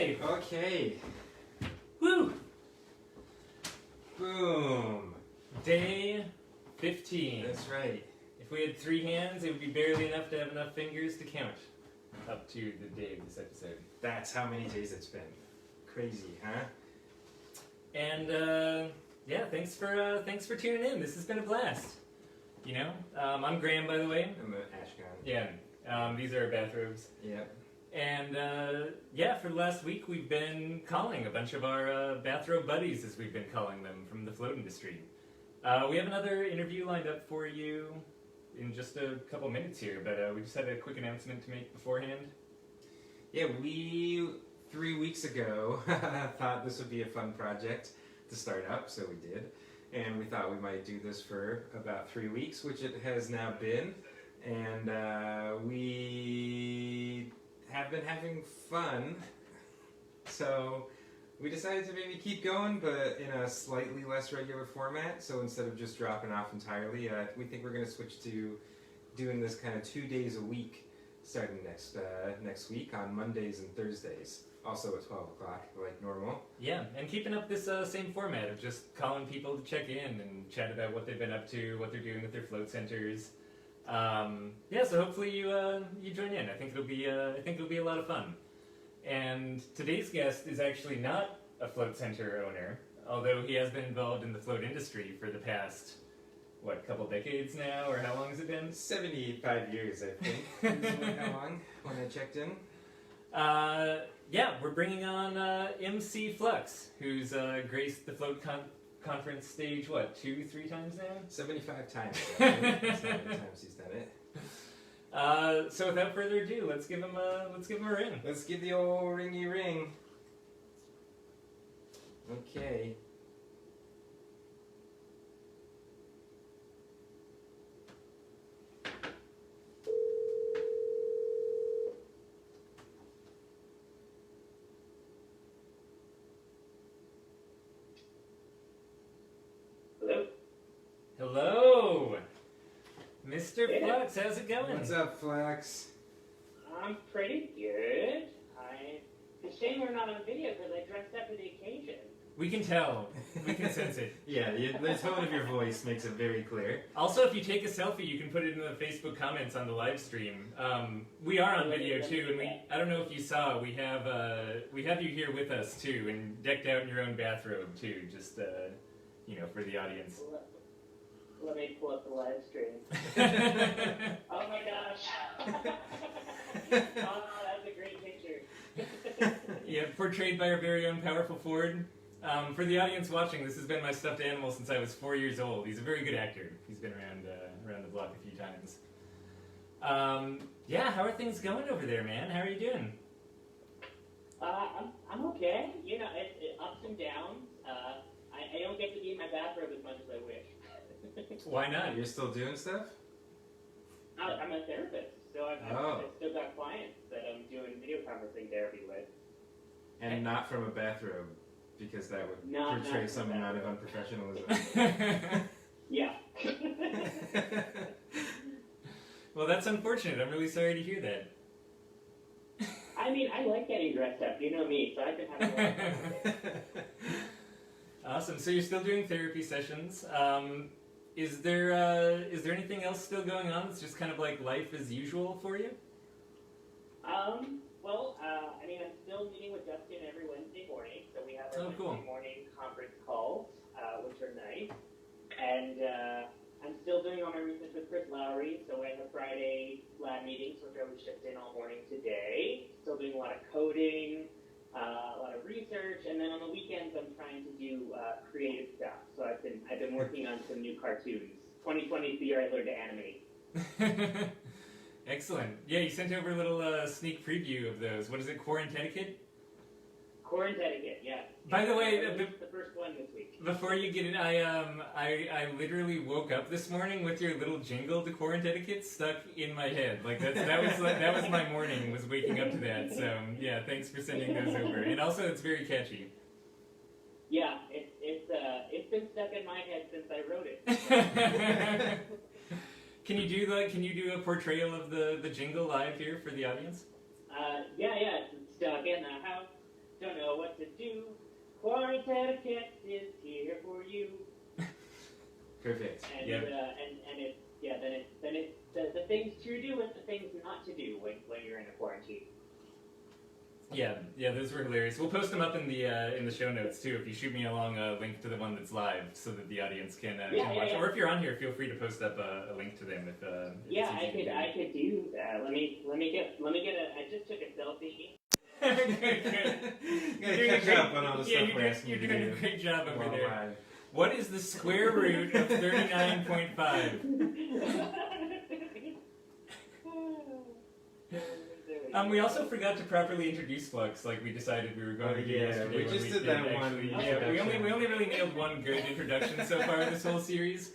play. Okay. Woo! Boom. Day 15. That's right. If we had 3 hands, it would be barely enough to have enough fingers to count up to the day of this episode. That's how many days it's been. Crazy, huh? And yeah, thanks for tuning in. This has been a blast. You know, I'm Graham, by the way. I'm Ashkan. Yeah, these are our bathrobes. Yep. And yeah, for the last week we've been calling a bunch of our bathrobe buddies, as we've been calling them, from the float industry. We have another interview lined up for you in just a couple minutes here, but we just had a quick announcement to make beforehand. Yeah, we 3 weeks ago thought this would be a fun project to start up, so we did. And we thought we might do this for about 3 weeks, which it has now been. And we have been having fun, so we decided to maybe keep going, but in a slightly less regular format. So instead of just dropping off entirely, we think we're going to switch to doing this kind of 2 days a week, starting next week on Mondays and Thursdays. Also at 12 o'clock, like normal. Yeah, and keeping up this same format of just calling people to check in and chat about what they've been up to, what they're doing with their float centers. Yeah, so hopefully you join in. I think it'll be a lot of fun. And today's guest is actually not a float center owner, although he has been involved in the float industry for the past, couple decades now, or how long has it been? 75 years, I think. Is how long when I checked in? Yeah, we're bringing on MC Flux, who's graced the float conference stage, 2-3 times now? 75 times. That's how many times he's done it. So without further ado, let's give him a ring. Let's give the old ringy ring. Okay. Hello, Mr. Flux. How's it going? What's up, Flex? I'm pretty good. It's a shame we're not on video because I dressed up for the occasion. We can tell. We can sense it. Yeah, the tone of your voice makes it very clear. Also, if you take a selfie, you can put it in the Facebook comments on the live stream. We are on video too, and I don't know if you saw, we have you here with us too, and decked out in your own bathrobe too, just for the audience. Let me pull up the live stream. Oh my gosh. Oh, that's a great picture. Yeah, portrayed by our very own powerful Ford. For the audience watching, this has been my stuffed animal since I was 4 years old. He's a very good actor. He's been around the block a few times. Yeah, how are things going over there, man? How are you doing? I'm okay. You know, it's ups and downs. I don't get to be in my bathrobe as much as I wish. Why not? You're still doing stuff? I'm a therapist, so I've still got clients that I'm doing video conferencing therapy with. And not from a bathrobe, because that would portray some amount of unprofessionalism. Yeah. Well, that's unfortunate. I'm really sorry to hear that. I mean, I like getting dressed up. You know me, so I can have a lot of fun with it. Awesome. So you're still doing therapy sessions. Is there anything else still going on that's just kind of like life as usual for you? Well, I mean, I'm still meeting with Justin every Wednesday morning, so we have our Wednesday morning conference calls, which are nice. And I'm still doing all my research with Chris Lowry, so I have Friday lab meetings, which I was shipped in all morning today. Still doing a lot of coding, a lot of research, and then on the weekends I'm trying to do creative stuff. So I've been working on some new cartoons. 2020 is the year I learned to animate. Excellent. Yeah, you sent over a little sneak preview of those. What is it, Quarantetiquette? Quarantetiquette, yeah. By the way, the first one this week. Before you get it, I literally woke up this morning with your little jingle to Quarantetiquette stuck in my head. Like that was my morning, was waking up to that. So yeah, thanks for sending those over. And also, it's very catchy. Yeah, it's been stuck in my head since I wrote it. Can you do a portrayal of the jingle live here for the audience? Yeah, it's stuck in the house. do. Quarantine Etiquette is here for you. Perfect. And Yep. and it's then it's the things to do and the things not to do when you're in a quarantine. Yeah, those were hilarious. We'll post them up in the show notes too. If you shoot me along a link to the one that's live, so that the audience can watch. Or if you're on here, feel free to post up a link to them. If I could do that. Let me get a. I just took a selfie. Gotta catch up on all the stuff we're asking you to do. You're doing a great job over there. Live. What is the square root of 39.5? We also forgot to properly introduce Flux, like we decided we were going to do yesterday. We just did that one. Yeah, we only really nailed one good introduction so far in this whole series.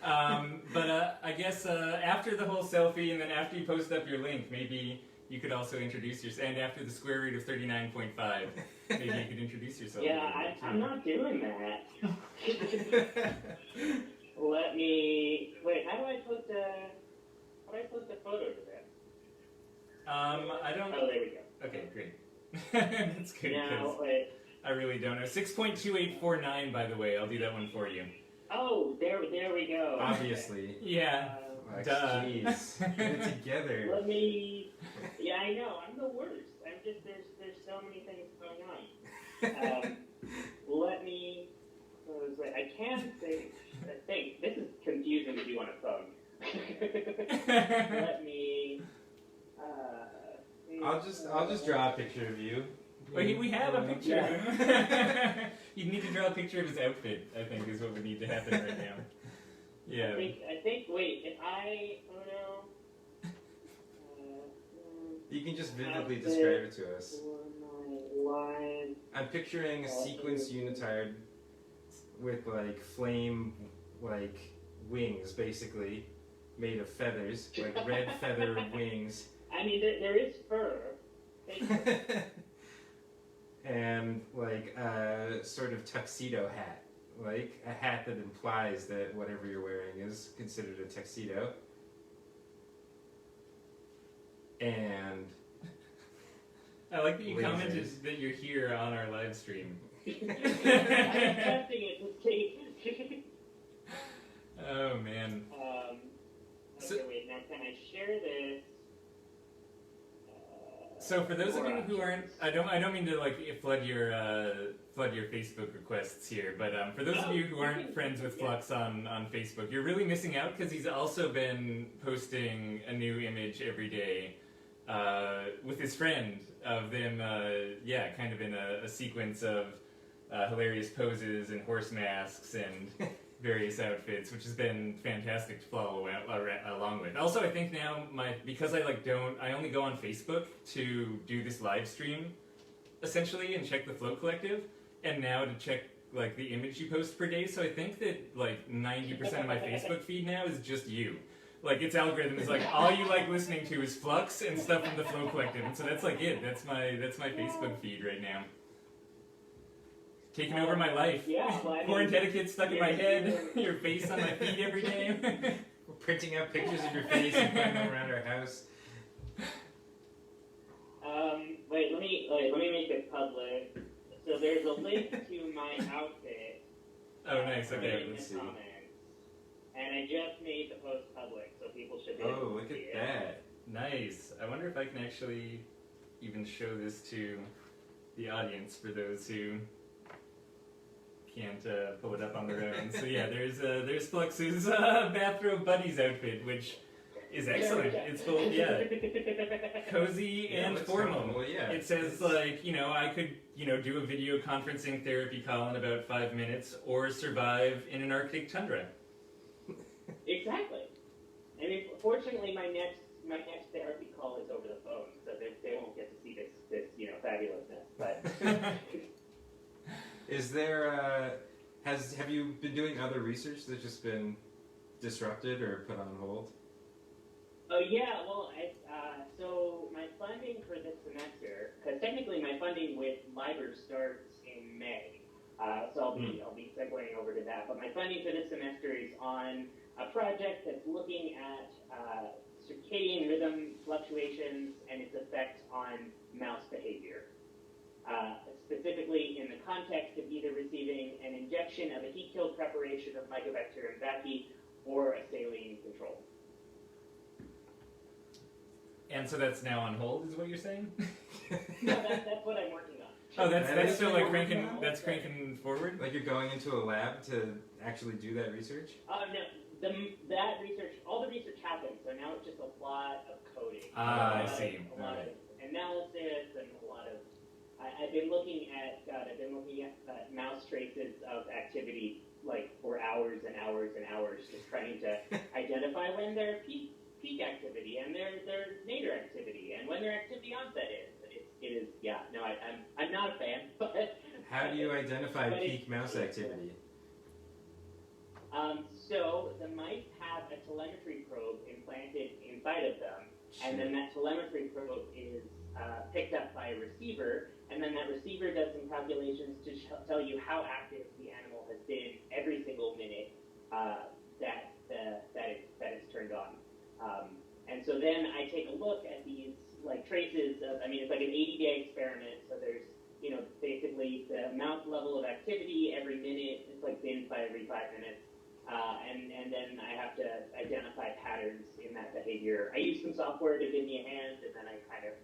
But I guess after the whole selfie and then after you post up your link, maybe you could also introduce yourself. And after the square root of 39.5, maybe you could introduce yourself. Yeah, I'm not doing that. Let me wait. How do I post a photo to that? I don't. Oh, there we go. Okay, great. That's good. Now, wait. I really don't know. 6.2849, by the way. I'll do that one for you. Oh, there we go. Obviously. Yeah. Like, Duh. jeez. Get it together. Let me. Yeah, I know. I'm the worst. I'm just there's so many things going on. Let me. I can't think. This is confusing to do on a phone. Let me. I'll just draw a picture of you. Well, we have a picture of him. You need to draw a picture of his outfit, I think, is what would need to happen right now. Yeah. I think. Wait, if I. Oh no. You can just vividly describe it to us. Line. I'm picturing a sequence unitard with like flame, like wings, basically made of feathers, like red feather wings. I mean, there is fur. And like a sort of tuxedo hat, like a hat that implies that whatever you're wearing is considered a tuxedo. And I like that you lasers. commented that you're here on our live stream. I'm testing it to see. Oh, man. Okay, wait, now can I share this? So for those of you who aren't, I don't mean to like flood your Facebook requests here, but for those of you who aren't friends with Flux on Facebook, you're really missing out because he's also been posting a new image every day with his friend of them, kind of in a sequence of hilarious poses and horse masks and various outfits, which has been fantastic to follow along with. Also, I think now because I only go on Facebook to do this live stream, essentially, and check the Float Collective, and now to check like the image you post per day. So I think that like 90% of my Facebook feed now is just you. Like its algorithm is like all you like listening to is Flux and stuff from the Float Collective, and so that's like it. That's my Facebook feed right now. Taking over my life. Yeah, well, I mean, Quarantine etiquette stuck in my head. Your face on my feed every day. we're printing out pictures of your face and putting them around our house. Wait, let me make it public. So there's a link to my outfit. Oh, nice. Okay, in let's the see. comments. And I just made the post public, so people should be able Oh, to look see at it. that. Nice. I wonder if I can actually even show this to the audience for those who can't pull it up on their own. So yeah, there's Flux's bathrobe buddies outfit, which is excellent. It's full, cozy and looks formal. comfortable, yeah. It says like, I could, do a video conferencing therapy call in about 5 minutes, or survive in an Arctic tundra. Exactly. I mean, fortunately, my next therapy call is over the phone, so they won't get to see this fabulousness. But Is there have you been doing other research that's just been disrupted or put on hold? oh yeah, well, so my funding for this semester, because technically my funding with LIBOR starts in May, so I'll be segueing over to that. But my funding for this semester is on a project that's looking at circadian rhythm fluctuations and its effect on mouse behavior. specifically in the context of either receiving an injection of a heat-killed preparation of Mycobacterium vaccae or a saline control. And so that's now on hold, is what you're saying? No, that's what I'm working on. Oh, that's still like cranking. that's cranking forward. Like you're going into a lab to actually do that research? No, that research, all the research happened, so now it's just a lot of coding. I see. A lot of analysis and a lot of. I've been looking at mouse traces of activity like for hours and hours and hours, just trying to identify when their peak activity and their nadir activity and when their activity onset is. It is, yeah. No, I'm not a fan. But how do you identify peak mouse activity? So the mice have a telemetry probe implanted inside of them, and then that telemetry probe is picked up by a receiver, and then that receiver does some calculations to tell you how active the animal has been every single minute that it's turned on. And so then I take a look at these like traces of, it's like an 80-day experiment, so there's, basically the mouse level of activity every minute, it's like bins by every 5 minutes. And then I have to identify patterns in that behavior. I use some software to give me a hand, and then I kind of,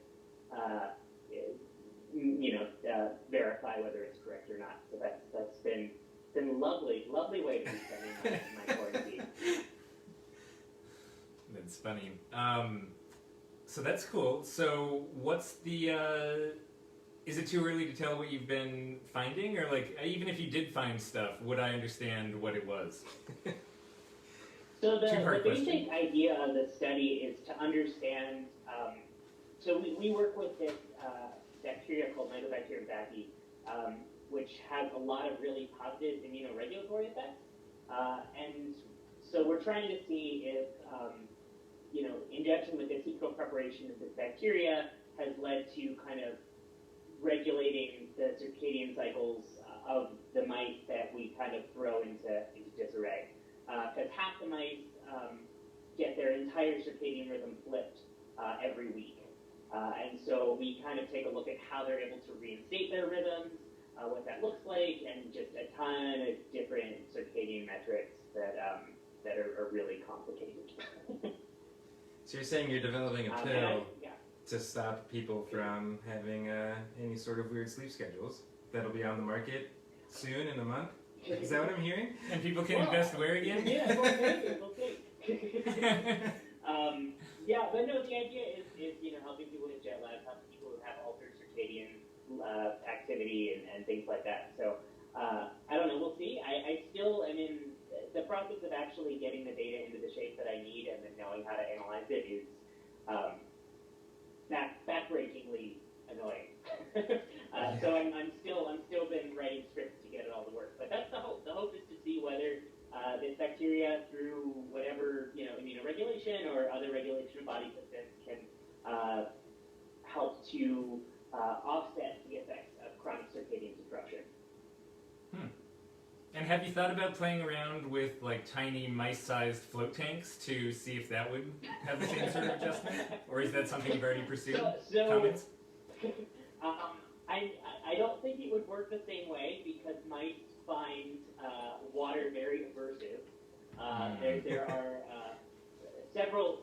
verify whether it's correct or not. So that's been lovely way to be spending my quarantine. That's funny. So that's cool. So what's the? Is it too early to tell what you've been finding, or like even if you did find stuff, would I understand what it was? So the basic idea of the study is to understand. So we work with this bacteria called Mycobacterium vaccae, which has a lot of really positive immunoregulatory effects, and so we're trying to see if injection with this heat preparation of this bacteria has led to kind of regulating the circadian cycles of the mice that we kind of throw into disarray. Because half the mice get their entire circadian rhythm flipped every week. And so we kind of take a look at how they're able to reinstate their rhythms, what that looks like, and just a ton of different circadian metrics that are really complicated. So you're saying you're developing a pill to stop people from having any sort of weird sleep schedules that'll be on the market soon in a month? Is that what I'm hearing? And people can invest where again? Yeah, we'll see. But no, the idea is helping people with jet lag, helping people who have altered circadian activity and things like that. So I don't know, we'll see. I still am in the process of actually getting the data into the shape that I need and then knowing how to analyze it is backbreakingly annoying. So I'm still been writing scripts to get it all to work. But that's the hope. The hope is to see whether this bacteria, through whatever immunoregulation or other regulation of body systems, can help to offset the effects of chronic circadian disruption. And have you thought about playing around with like tiny mice-sized float tanks to see if that would have the same sort of adjustment, or is that something you've already pursued? Comments? I don't think it would work the same way because mice find water very aversive. There are several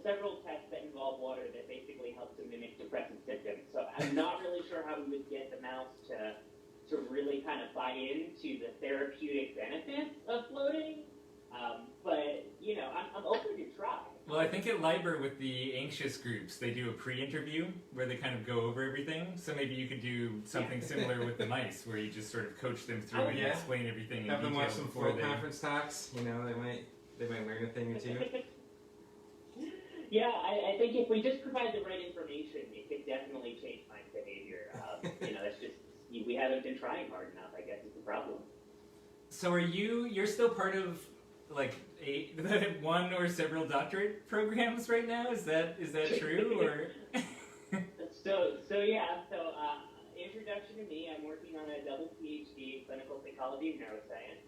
tests that involve water that basically help to mimic depressive symptoms. So I'm not really sure how we would get the mouse to really kind of buy into the therapeutic benefits of floating. But I'm open to try. Well, I think at Liber with the anxious groups, they do a pre-interview where they kind of go over everything. So maybe you could do something similar with the mice, where you just sort of coach them through and explain everything in Have them detail watch some before full they... conference talks. They might learn a thing or two. Yeah, I think if we just provide the right information, it could definitely change my behavior. That's just, we haven't been trying hard enough, I guess, is the problem. So you're still part of like one or several doctorate programs right now? Is that true, or? So introduction to me, I'm working on a double PhD in clinical psychology and neuroscience.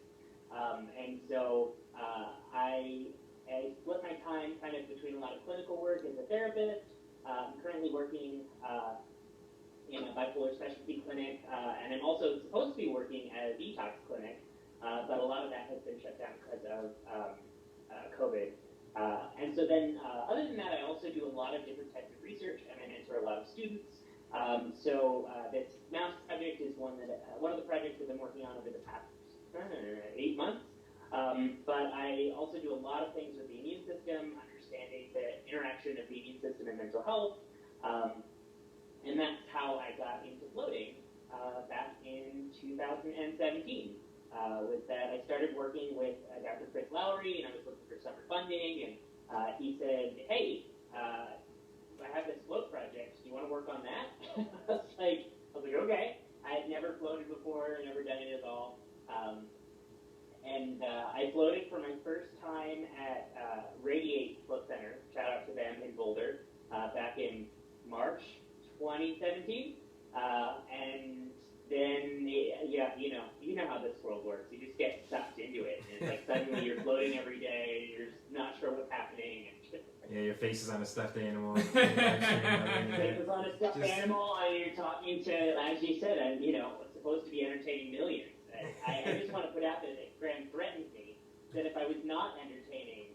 And so I split my time kind of between a lot of clinical work as a therapist. I'm currently working in a bipolar specialty clinic, and I'm also supposed to be working at a detox clinic, but a lot of that has been shut down because of COVID. And so then, other than that, I also do a lot of different types of research, and I mentor a lot of students. So this mouse project is one of the projects I've been working on over the past 8 months. But I also do a lot of things with the immune system, understanding the interaction of the immune system and mental health. And that's how I got into floating back in 2017. Was that I started working with Dr. Chris Lowry, and I was looking for summer funding, and he said, hey, I have this float project. Do you want to work on that? I was like, okay. I had never floated before, never done it at all. And I floated for my first time at Radiate Float Center. Shout out to them in Boulder back in March 2017. And then, you know how this world works. You just get sucked into it. And it's like suddenly you're floating every day. You're not sure what's happening. Yeah, your face is on a stuffed animal. Face is on a stuffed animal, and you're talking to, as you said, it's supposed to be entertaining millions. I just want to put out that Graham threatened me that if I was not entertaining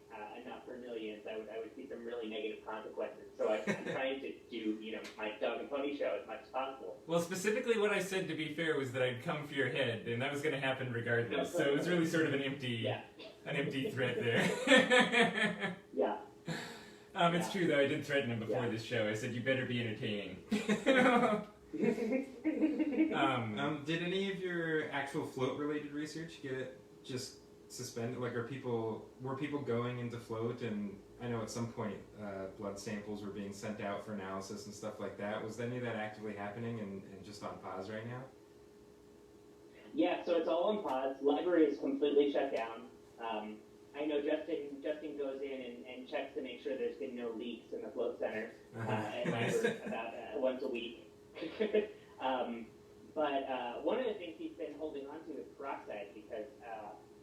enough for millions, I would see some really negative consequences. So I'm trying to do, my dog and pony show as much as possible. Well, specifically what I said, to be fair, was that I'd come for your head, and that was going to happen regardless. So it was really sort of an empty threat there. Yeah. It's true, though. I did threaten him before this show. I said, you better be entertaining. Did any of your actual float-related research get it just suspended? Like, were people going into float? And I know at some point blood samples were being sent out for analysis and stuff like that. Was any of that actively happening and just on pause right now? Yeah, so it's all on pause. Library is completely shut down. I know Justin goes in and checks to make sure there's been no leaks in the float center Nice. about once a week. But one of the things he's been holding on to is peroxide, because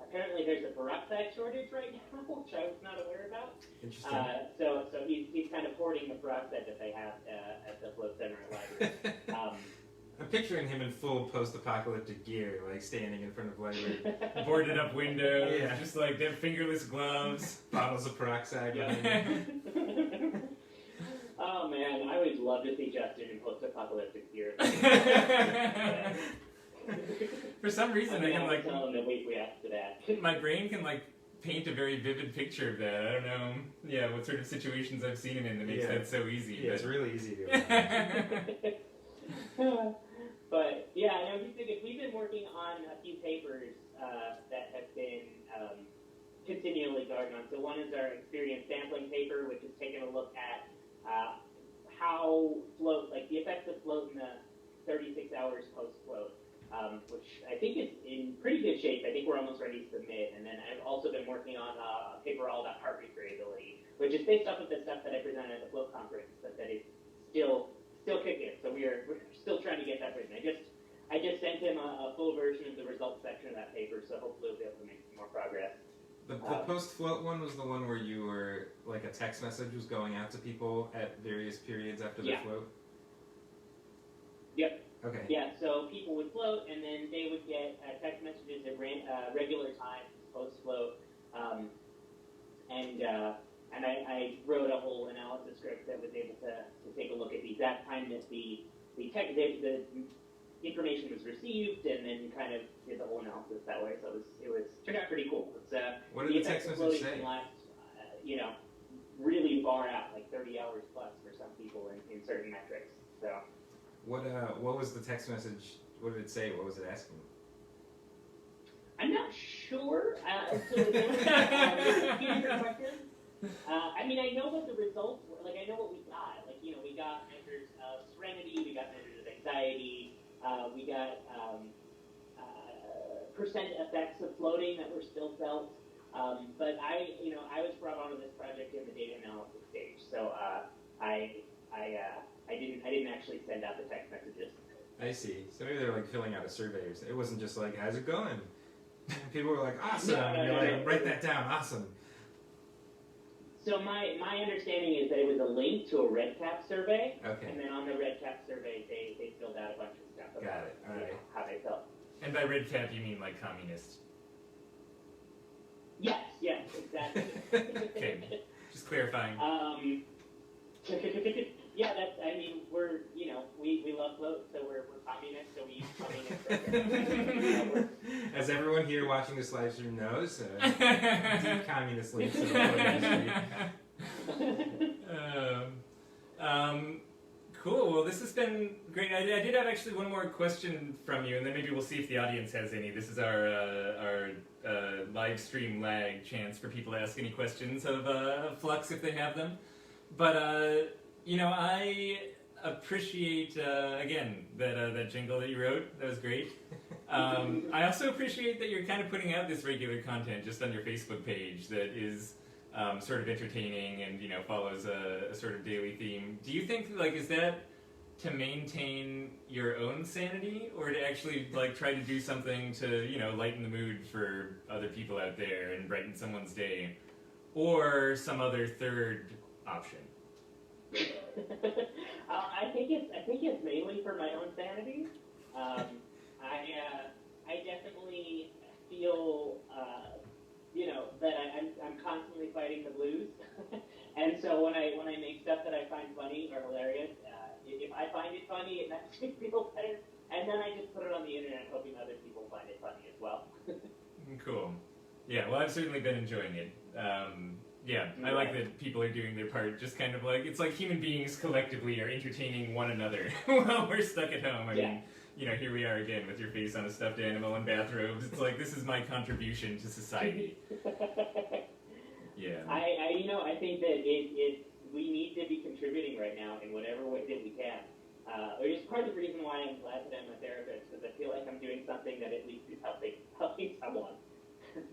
apparently there's a peroxide shortage right now, which I was not aware about. Interesting. So he's kind of hoarding the peroxide that they have at the float center at library. I'm picturing him in full post-apocalyptic gear, like standing in front of library. Boarded up windows, just like them fingerless gloves. Bottles of peroxide. Oh man, I would love to see Justin in post-apocalyptic gear. For some reason, I can tell him the week we after that. my brain can paint a very vivid picture of that. I don't know, what sort of situations I've seen him in that makes that so easy. Yeah, it's really easy to imagine. But yeah, we've been working on a few papers that have been continually going on. So one is our experience sampling paper, which is taking a look at how float, the effects of float in the 36 hours post-float, which I think is in pretty good shape. I think we're almost ready to submit. And then I've also been working on a paper all about heart rate variability, which is based off of the stuff that I presented at the float conference, but that is still kicking. So we're still trying to get that written. I just sent him a full version of the results section of that paper, so hopefully we'll be able to make some more progress. The post-float one was the one where you were, a text message was going out to people at various periods after their float? Yep. Okay. Yeah, so people would float, and then they would get text messages at regular times post-float, and I wrote a whole analysis script that was able to take a look at the exact time that the information was received, and then kind of did the whole analysis that way. So it was turned out pretty cool. It's, what did the text message say? Can last, really far out, 30 hours plus for some people in certain metrics. So. What was the text message? What did it say? What was it asking? I'm not sure. I know what the results were. I know what we got. We got measures of serenity. We got measures of anxiety. We got percent effects of floating that were still felt. But I was brought onto this project in the data analysis stage, so I didn't actually send out the text messages. I see. So maybe they're filling out a survey or something. It wasn't just how's it going? People were awesome. No, write that down. Awesome. So my understanding is that it was a link to a Red Cap survey, Okay. and then on the Red Cap survey, they filled out a bunch of stuff about Got it. All right. how they felt. And by red cap, you mean like communist? Yes, exactly. Okay, just clarifying. Yeah, we love floats, so we're communists, so we use communist. As everyone here watching this live stream knows, deep communist links in the float industry. Cool. Well, this has been great. I did have actually one more question from you, and then maybe we'll see if the audience has any. This is our live stream lag chance for people to ask any questions of Flux if they have them. But I appreciate again that jingle that you wrote. That was great. I also appreciate that you're kind of putting out this regular content just on your Facebook page that is sort of entertaining and follows a sort of daily theme. Do you think is that to maintain your own sanity, or to actually try to do something to lighten the mood for other people out there and brighten someone's day, or some other third option? I think it's mainly for my own sanity. I definitely feel that I'm constantly fighting the blues, and so when I make stuff that I find funny or hilarious, if I find it funny, it makes me feel better, and then I just put it on the internet, hoping other people find it funny as well. Cool. Yeah. Well, I've certainly been enjoying it. Yeah, I like that people are doing their part. Just kind of it's like human beings collectively are entertaining one another while we're stuck at home. I mean, here we are again with your face on a stuffed animal and bathrobes. It's like, this is my contribution to society. Yeah. I think that we need to be contributing right now in whatever way that we can. Which is part of the reason why I'm glad that I'm a therapist, because I feel like I'm doing something that at least is helping someone.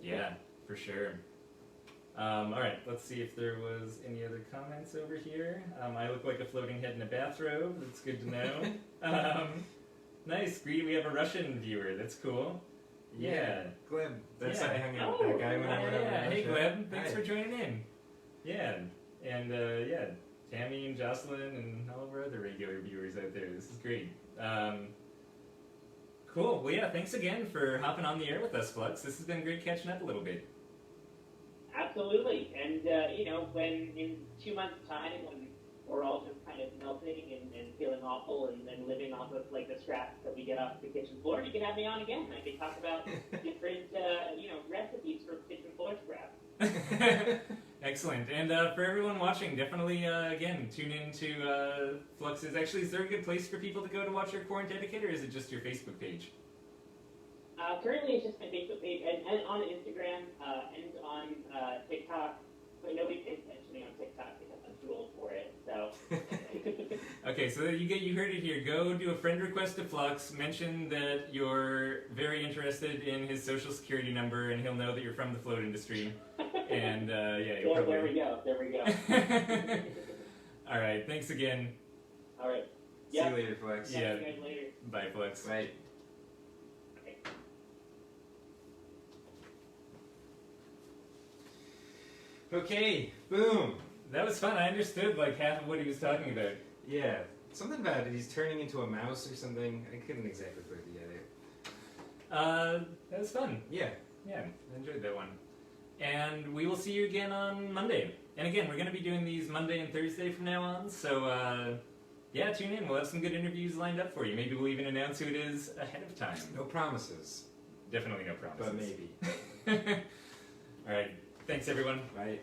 Yeah, for sure. All right, let's see if there was any other comments over here. I look like a floating head in a bathrobe. That's good to know. Nice. We have a Russian viewer. That's cool. Yeah. Gleb. That's Yeah. I hung out with that guy when I went over. Yeah. Hey, Russia. Gleb. Thanks Hi. for joining in. Yeah. And Tammy and Jocelyn and all of our other regular viewers out there. This is great. Cool. Well, yeah, thanks again for hopping on the air with us, Flux. This has been great catching up a little bit. Absolutely. And, when in 2 months' time, when we're all just kind of melting and feeling awful and living off of, the scraps that we get off the kitchen floor, you can have me on again. I can talk about different, recipes for kitchen floor scraps. Excellent. And for everyone watching, definitely, again, tune in to Flux's. Actually, is there a good place for people to go to watch your Quarantine Etiquette, or is it just your Facebook page? Currently, it's just my Facebook page and on Instagram and on TikTok. But nobody pays attention on TikTok because I'm too old for it. So. Okay, so you heard it here. Go do a friend request to Flux. Mention that you're very interested in his social security number, and he'll know that you're from the float industry. And you'll probably. There we go. All right. Thanks again. All right. See you later, Flex. Yeah. See you guys later. Bye, Flux. Bye. Okay, boom. That was fun. I understood half of what he was talking about. Yeah, something about it. He's turning into a mouse or something. I couldn't exactly put it together. That was fun. Yeah. Yeah, I enjoyed that one. And we will see you again on Monday. And again, we're going to be doing these Monday and Thursday from now on. So, tune in. We'll have some good interviews lined up for you. Maybe we'll even announce who it is ahead of time. No promises. Definitely no promises. But maybe. All right. Thanks, everyone. Bye.